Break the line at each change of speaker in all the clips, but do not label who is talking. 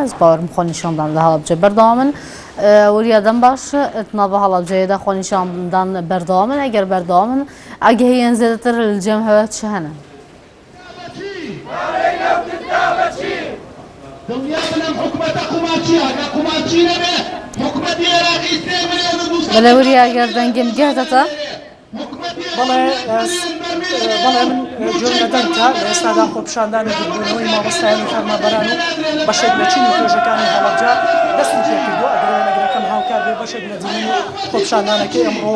از باورم خونیشاندن ده هالبجه بردامن وریادم باش اتنابه هالبجه ده خونیشاندن بردامن اگر بردامن اگه هین زیاده تر الجمع هوت شهنه بله وریا اگر دنگم گهده تا
بەڵێ من جۆم لەدەنکە لە ئێستادا خۆپیشاندانی بوونەوەی مامۆستایانی فەرمانبەران و بەشێک لە چینی پرۆژەکانی هەڵەبجە دەستی پێکردووە ئەگەر نەگرەکەم هاوکار بێ بەشێک لە جینی خۆپیشاندانەکەی ئەمڕۆ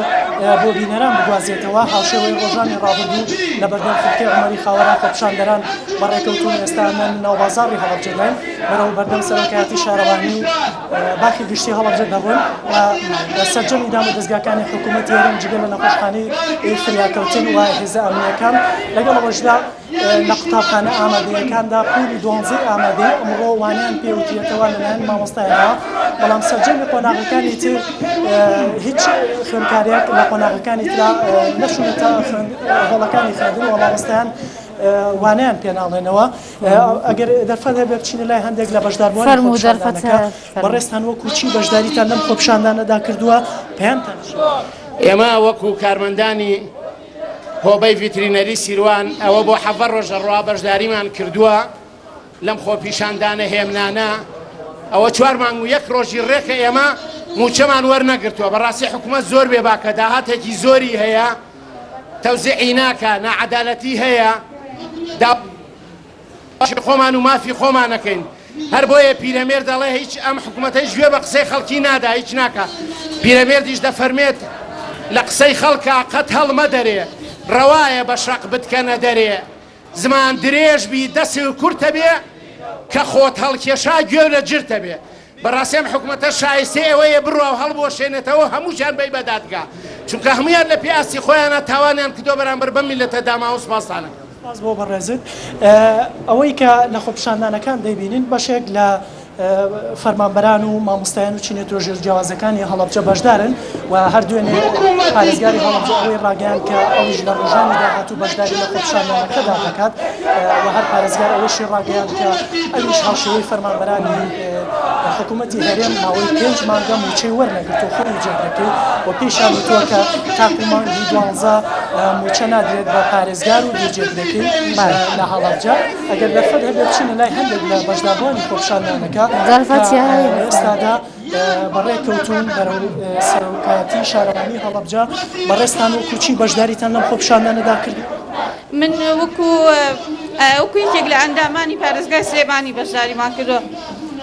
بۆ بینەران بگوازێتەوە هاوشێوەی ڕۆژانی ڕابردوو لە بەردەم خولکەی عومەری خاوەرا خۆپیشاندەران بەڕێکەوتوون ئێستامان ناوبازاڕی هەڵەبجە دەن بەرەو بەردەم سەرۆکایەتی شارەوانی و باخی گشتی هەڵەبجە دەڕۆن و سەرجەمی دام و دەستگاکانی حکوومەت هێرن جگە لە نەخۆشخانەی فریاکەوتن و هێزە ئەمنیەکان لەگەڵ ئەوەشدا لە قوتابخانە ئامادەیەکاندا پولی دوانزەی ئامادەی ئەمڕۆ وانیان پێوتوێتەوە لەلایەن مامۆستایانەوە بەڵام سەرجەمی قۆناغەکانی تر هیچ خوێندکاریەک لە قۆناغەکانی ترا نەچوونەتە هەوڵەکانی خوێندن و مامۆستایان وانیان پێناڵێنەوە ئەگەر دەرفەت هەبێ بچینە لای هەندێک لە بەشداربووانی خۆپیشاندانەکە بەڕێستان وەکو چی بەشداریتان لەم خۆپیشاندانەدا کردووە پێیانتان
ئێمە وەکو کارمەندانی هۆبەی ڤیترینەری سیروان ئەوە بۆ حەڤە ڕۆژە ڕوا بەشداریمان کردووە لەم خۆپیشاندانە هێمنانە ئەوە 4 مانگ و 1 ڕۆژی ڕێکە ئێمە موچەمان وەرنەگرتووە بەڕاستی حکوومەت زۆر بێباکە داهاتێکی زۆری هەیە تەوزیعی ناکە نەعەدالەتی هەیە خۆمان و مافی خۆمانەکەین هەر بۆیە پیرەمێر دەڵێ هیچ ئەم حکوومەتەی گوێ بە قسەی خەڵکی نادا هیچ ناکە پیرەمێردیش دەفەرمێت لە قسەی خەڵکە قەت هەڵمە دەرێ ڕەوایە بە شەق بتکەنە دەرێ زمان درێژ بی دەست کورتە بێ کە خۆت هەڵکێشا گوێ لە جرتە بێ بەڕاستی ئەم حکوومەتە شایستێ ئەوەیە بڕوا و هەڵبۆشێنێتەوە هەمووشیان بەی بەدادگا چونکە هەمویان لە پیاسی خۆیانە تاوانیان کردۆ بەرامبەر بەم میلەتە داما و سوپاسدانەکە
باز بۆ بەڕێزت ئەوەی کە لە خۆپیشاندانەکان دەیبینین بەشێک لە فەرمانبەران و مامۆستایان و چینێتۆژێر جیاوازەکانی هەڵەبجە بەشدارن و هەردوێنێ پارێزگاری هەڵەبجە ئەوەی ڕاگەیان کە ئەویش لە ڕۆژانی داهاتوو بەشداری لە خۆپیشاندانەکەدا دەکات و هەر پارێزگار ئەوەشی ڕاگەیان کە ئەویش هاوشێوەی فەرمانبەرانی حکوومەتی هەرێم ماوەی 5 مانگە موچەی وەرنەگرتو خۆی جێگرەکەی و پێشان وتووە کە تاکو مانگی 12 موچە نادرێت بە پارێزگار و جێگرەکەی لە هەڵەبجە ئەگەر دەرفەت هەبێت بچینە لای هەندێک لە بەشداربووانی خۆپیشاندانەکە ئێستادا بەڕێکەوتون بەرەو سەرۆکایەتی شارەوانی هەڵەبجە بەڕێستان و کوچی بەشداریتان لەم خۆپیشاندانەدا کرد
من وەکو یەکێک لە ئەندامانی پارێزگای سلێمانی بەشداریمان کردووە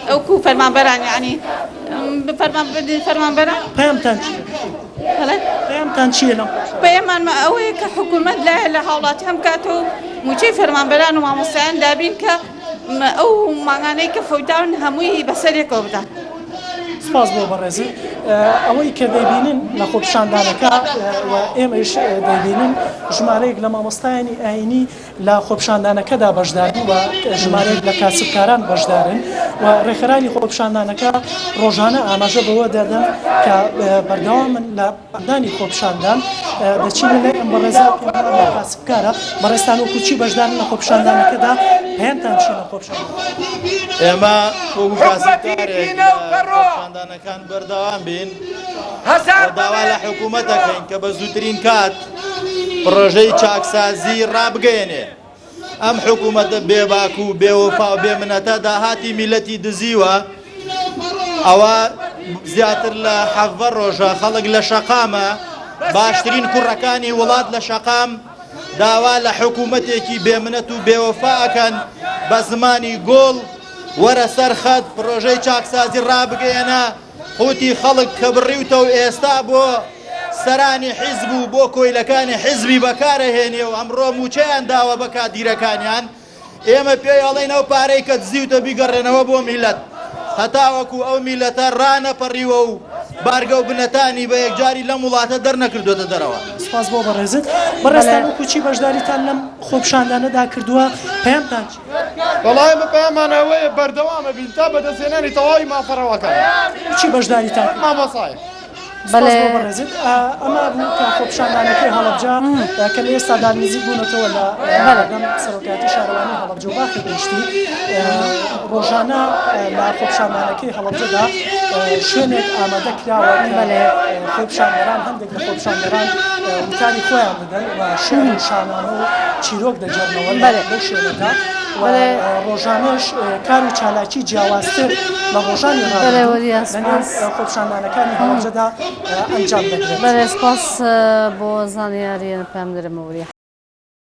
ئەوکو فەرمانبەران یعنی فەرمانبەران
پەیامتان چییە؟ پەیامتان چییە لەم
پەیامان ئەوەیە کە حکوومەت لایە لە هاوڵاتی هەم کاتەوە موچەی فەرمانبەران و مامۆستایان دابین کە ئەو ماگانەی کە فەوتاون هەمووی بەسەرێکەوە بدات
سپاس بۆ بەڕێزی ئەوەی کە دەیبینن لە خۆپیشاندانەکە و ئێمەش دەیبینن ژمارەیەک لە مامۆستایانی ئاینی لە خۆپیشاندانەکەدا بەشداری و ژمارەیەک لە کاسبکاران بەشدارن و ڕێکخراوی خۆپیشاندانەکە ڕۆژانە ئاماژە بەوە دەدەن کە بەردەوامن لە بەردانی خۆپیشاندان دەچینە لای ئەم بەڕێزا لە کاسبکارە بەڕێستان و کوچی بەشدارن لە خۆپیشاندانەکەدا پێیانتان چی لە خۆپیشاندان
ئێمە وەکو کاسبکارێک خۆپیشاندانەکان بەردەوام بین داوا لە حکوومەت دەکەین کە بە زووترین کات پرۆژەی چاکسازی ڕابگەێنێ ئەم حکوومەتە بێباک و بێوەفا و بێمنەتە داهاتی میلەتی دزیوە ئەوە زیاتر لە 7 ڕۆژە خەڵک لە شەقامە باشترین کوڕەکانی وڵات لە شەقام داوا لە حکوومەتێکی بێمنەت و بێوەفاکەن بە زمانی گۆڵ وەرە سەر خەت پرۆژەی چاکسازی ڕابگەێنە قوتی خەڵک کە بڕیوتە و ئێستا بۆ سەرانی حیزب و بۆ کۆیلەکانی حیزبی بەکارەهێنێ و ئەمڕۆ موچەیان داوە بە کادیرەکانیان ئێمە پێی ئەڵێن ئەو پارەی کە دزیوتە بیگەڕێنەوە بۆ میلەت هەتاوەکو ئەو میلەتە ڕانەپەڕیوە و بارگە و بنەتانی بە یەکجاری لەم وڵاتە دەرنەکردوێتە دەرەوە
سپاس بۆ بەڕێزت بەڕێستان و کوچی بەشداریتان لەم خۆپیشاندانەدا کردووە پەیامتان چی؟
وەڵای پەیامانەوەیە بەردەوامە بین تا بەدەستێنانی تەواوی مافەڕەوەکان
کوچی بەشداریتان
مامۆسایە
بەڵێ
بەڕێزت ئەمە بوو کە خۆپیشاندانەکەی هەڵەبجە کە لە ئێستادا نزیک بوونەتەوە لە بەڵگەم سەرۆکایەتی شارەوانی هەڵەبجە و باخی گەشتی ڕۆژانە لە خۆپیشاندانەکەی هەڵەبجەدا شوێنێک ئامادە کراوە
بەڵێ
خۆپیشاندەران هەندێک لە خۆپیشاندەران وتانی خۆیان بدەن و شێر و شانانە و چیرۆک دەجێڕنەوە لەو شوێنەدا ڕۆژانەش کار و چالاکی جیاوازتر لە ڕۆژانی لەنێو خۆپیشاندانەکانی هەڵەبجەدا ئەنجام دەدرێت.
بەڵێ سپاس بۆ زانیاریە پێم درێمەوەری